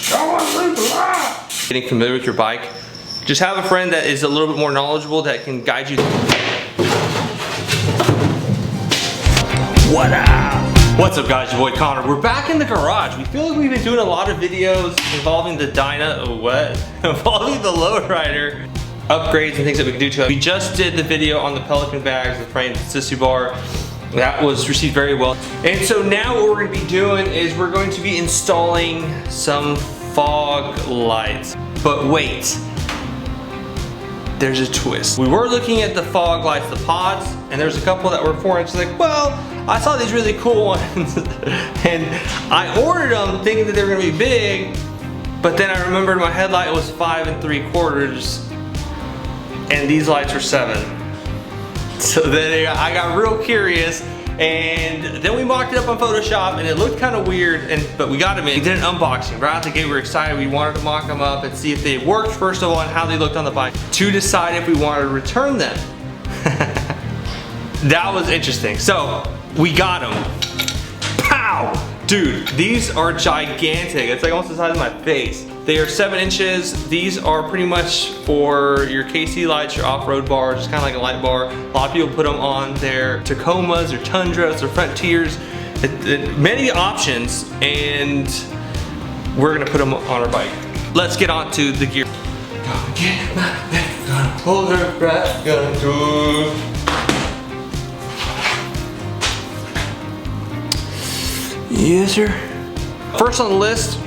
Getting familiar with your bike. Just have a friend that is a little bit more knowledgeable that can guide you. What up? What's up guys, your boy Connor. We're back in the garage. We feel like we've been doing a lot of videos involving the involving the lowrider, upgrades and things that we can do to it. We just did the video on the Pelican bags, the frame sissy bar. That was received very well. And so now what we're gonna be doing is we're going to be installing some fog lights. But wait, there's a twist. We were looking at the fog lights, the pods, and there's a couple that were 4 inches. Like, well, I saw these really cool ones, and I ordered them thinking that they were gonna be big, but then I remembered my headlight was 5 3/4, and these lights were 7. So then I got real curious, and then we mocked it up on Photoshop, and it looked kind of weird, but we got them in. We did an unboxing. Right out the gate, we were excited. We wanted to mock them up and see if they worked, first of all, and how they looked on the bike, to decide if we wanted to return them. That was interesting. So, we got them. Pow! Dude, these are gigantic. It's like almost the size of my face. They are 7 inches. These are pretty much for your KC lights, your off-road bar, just kind of like a light bar. A lot of people put them on their Tacomas or Tundras or Frontiers. Many options, and we're gonna put them on our bike. Let's get on to the gear. Gonna get my back, gonna hold her breath, gonna do. Yes, sir. First on the list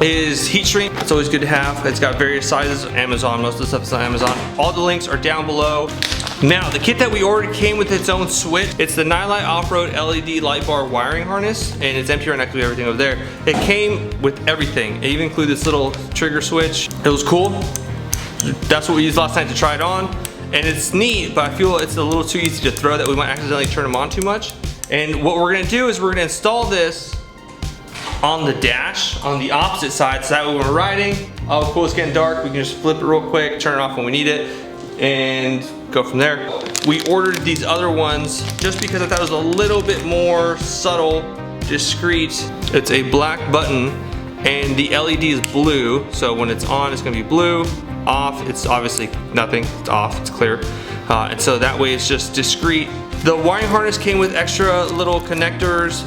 is heat shrink. It's always good to have. It's got various sizes. Amazon, most of the stuff is on Amazon. All the links are down below. Now, the kit that we ordered came with its own switch. It's the Nightlight Off-Road LED light bar wiring harness, and it's empty right next to everything over there. It came with everything. It even included this little trigger switch. It was cool. That's what we used last night to try it on. And it's neat, but I feel it's a little too easy to throw that we might accidentally turn them on too much. And what we're gonna do is we're gonna install this on the dash on the opposite side, so that way when we're riding, oh cool, it's getting dark, we can just flip it real quick, turn it off when we need it, and go from there. We ordered these other ones just because I thought it was a little bit more subtle, discreet. It's a black button, and the LED is blue, so when it's on, it's gonna be blue. Off, it's obviously nothing, it's off, it's clear. And so that way it's just discreet. The wiring harness came with extra little connectors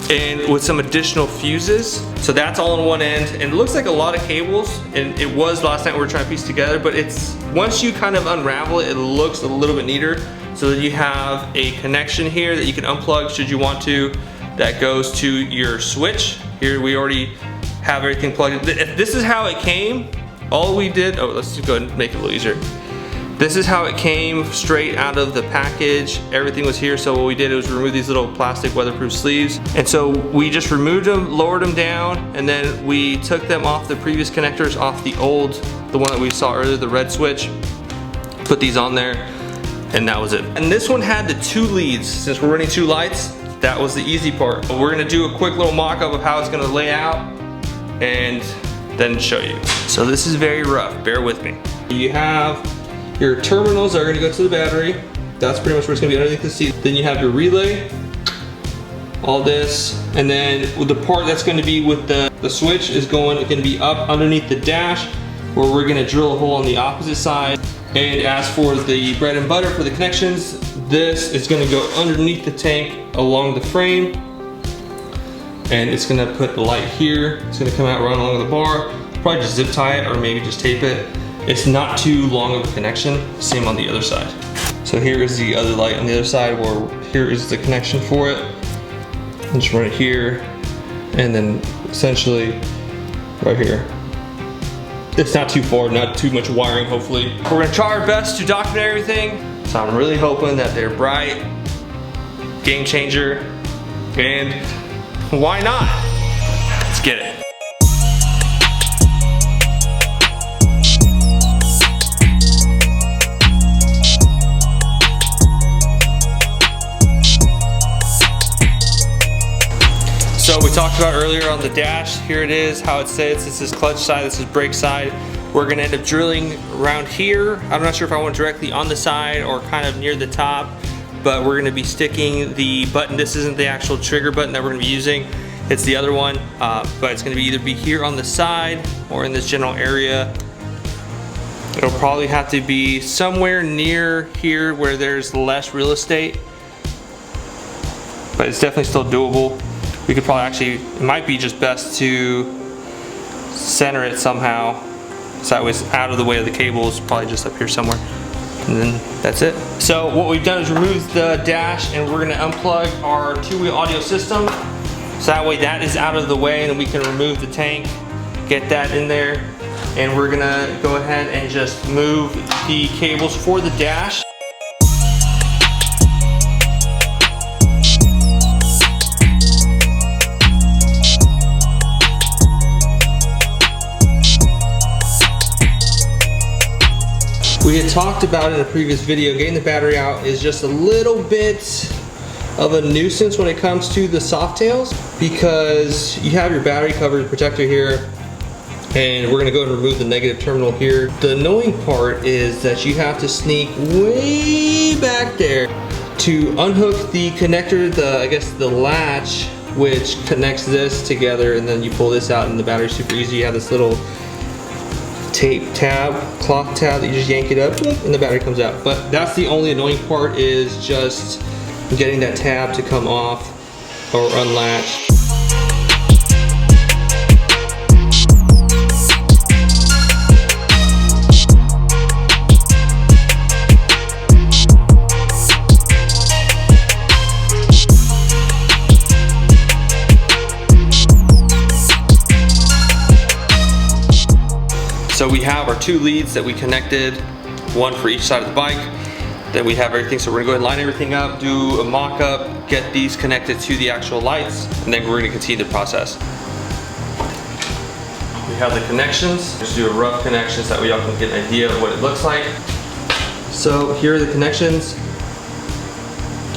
and with some additional fuses. So that's all on one end. And it looks like a lot of cables, and it was last night we were trying to piece together, but it's, once you kind of unravel it, it looks a little bit neater. So that you have a connection here that you can unplug should you want to, that goes to your switch. Here we already have everything plugged in. If this is how it came, all we did, oh, let's just go ahead and make it a little easier. This is how it came straight out of the package. Everything was here, so what we did was remove these little plastic weatherproof sleeves. And so we just removed them, lowered them down, and then we took them off the previous connectors, off the old, the one that we saw earlier, the red switch, put these on there, and that was it. And this one had the 2 leads. Since we're running 2 lights, that was the easy part. But we're gonna do a quick little mock-up of how it's gonna lay out, and then show you. So this is very rough, bear with me. You have your terminals are gonna go to the battery. That's pretty much where it's gonna be underneath the seat. Then you have your relay, all this, and then with the part that's gonna be with the switch is gonna be up underneath the dash, where we're gonna drill a hole on the opposite side. And as for the bread and butter for the connections, this is gonna go underneath the tank along the frame, and it's gonna put the light here. It's gonna come out right along the bar. Probably just zip tie it or maybe just tape it. It's not too long of a connection, same on the other side. So here is the other light on the other side, where here is the connection for it. And just run it here, and then essentially right here. It's not too far, not too much wiring, hopefully. We're gonna try our best to document everything. So I'm really hoping that they're bright, game changer, and why not? Let's get it. So we talked about earlier on the dash, here it is, how it sits. This is clutch side, this is brake side. We're gonna end up drilling around here. I'm not sure if I want directly on the side or kind of near the top, but we're gonna be sticking the button. This isn't the actual trigger button that we're gonna be using. it's the other one, but it's gonna either be here on the side or in this general area. It'll probably have to be somewhere near here where there's less real estate, but it's definitely still doable. We could probably actually, it might be just best to center it somehow so that was out of the way of the cables, probably just up here somewhere. And then that's it. So what we've done is remove the dash, and we're gonna unplug our two-wheel audio system. So that way that is out of the way, and then we can remove the tank, get that in there, and we're gonna go ahead and just move the cables for the dash. We had talked about in a previous video, getting the battery out is just a little bit of a nuisance when it comes to the soft tails, because you have your battery cover protector here, and we're gonna go and remove the negative terminal here. The annoying part is that you have to sneak way back there to unhook the connector, I guess the latch, which connects this together, and then you pull this out and the battery's super easy. You have this little tape tab, cloth tab that you just yank it up and the battery comes out. But that's the only annoying part, is just getting that tab to come off or unlatch. So we have our two leads that we connected, one for each side of the bike. Then we have everything, so we're gonna go ahead and line everything up, do a mock-up, get these connected to the actual lights, and then we're gonna continue the process. We have the connections. Just do a rough connection so that way y'all can get an idea of what it looks like. So here are the connections,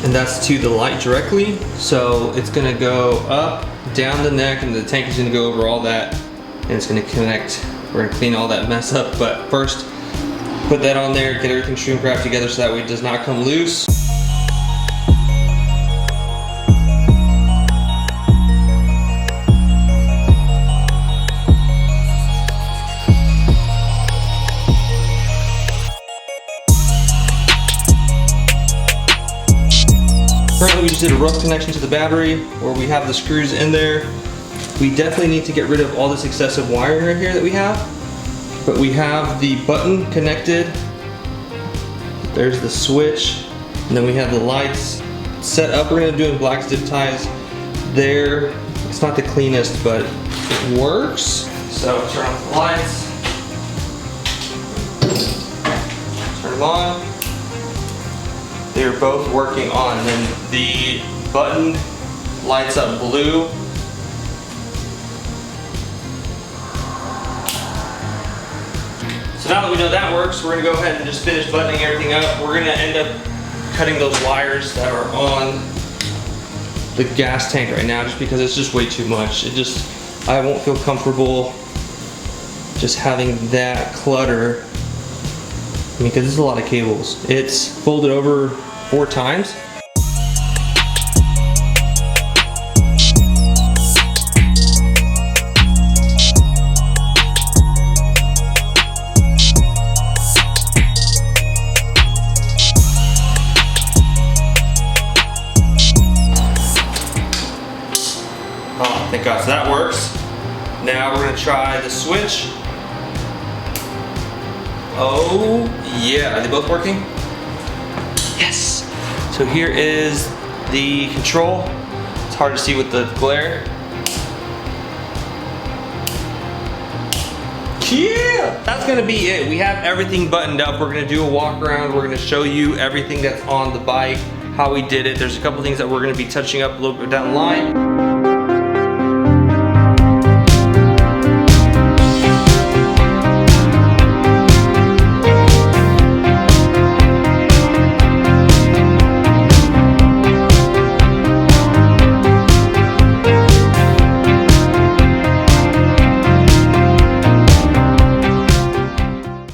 and that's to the light directly. So it's gonna go up, down the neck, and the tank is gonna go over all that, and it's gonna connect. We're gonna clean all that mess up, but first, put that on there, get everything shrink wrapped together so that way it does not come loose. Currently we just did a rough connection to the battery where we have the screws in there. We definitely need to get rid of all this excessive wiring right here that we have. But we have the button connected. There's the switch. And then we have the lights set up. We're gonna do in black zip ties there. It's not the cleanest, but it works. So turn off the lights. Turn them on. They're both working on. And then the button lights up blue. So now that we know that works, we're gonna go ahead and just finish buttoning everything up. We're gonna end up cutting those wires that are on the gas tank right now, just because it's just way too much. I won't feel comfortable just having that clutter. I mean, because this is a lot of cables. It's folded over 4 times. Oh, thank God, so that works. Now we're gonna try the switch. Oh yeah, are they both working? Yes! So here is the control. It's hard to see with the glare. Yeah! That's gonna be it. We have everything buttoned up. We're gonna do a walk around. We're gonna show you everything that's on the bike, how we did it. There's a couple things that we're gonna be touching up a little bit down the line.